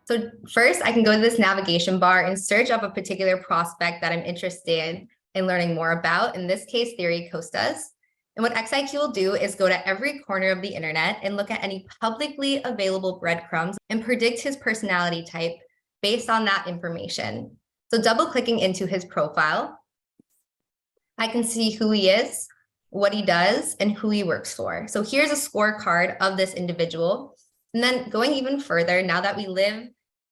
So first, I can go to this navigation bar and search up a particular prospect that I'm interested in learning more about. In this case, Theory Costas. And what xiQ will do is go to every corner of the internet and look at any publicly available breadcrumbs and predict his personality type based on that information. So double-clicking into his profile, I can see who he is, what he does, and who he works for. So here's a scorecard of this individual. And then going even further, now that we live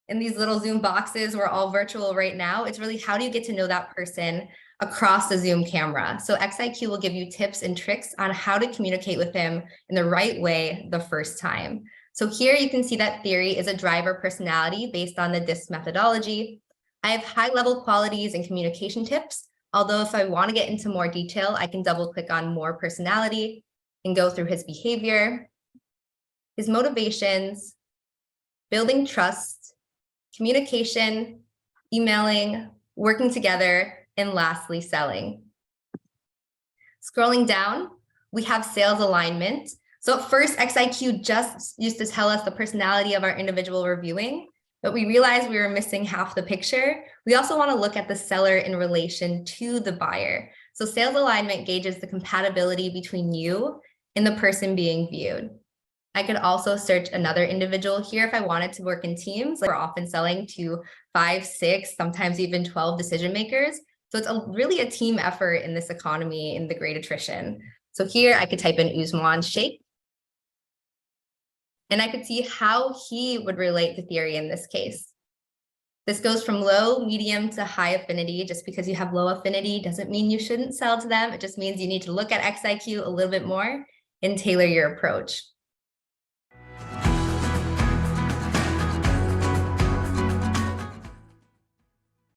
in these little Zoom boxes, we're all virtual right now, it's really how do you get to know that person across the Zoom camera? So xiQ will give you tips and tricks on how to communicate with him in the right way the first time. So here you can see that Theory is a driver personality based on the DISC methodology. I have high-level qualities and communication tips, although if I want to get into more detail, I can double-click on more personality and go through his behavior, his motivations, building trust, communication, emailing, working together, and lastly, selling. Scrolling down, we have sales alignment. So at first, xiQ just used to tell us the personality of our individual reviewing, but we realized we were missing half the picture. We also want to look at the seller in relation to the buyer. So sales alignment gauges the compatibility between you and the person being viewed. I could also search another individual here if I wanted to work in teams. Like we're often selling to 5, 6, sometimes even 12 decision makers. So it's really a team effort in this economy in the great attrition. So here I could type in Usman Sheikh. And I could see how he would relate to Theory in this case. This goes from low, medium to high affinity. Just because you have low affinity doesn't mean you shouldn't sell to them. It just means you need to look at xiQ a little bit more and tailor your approach.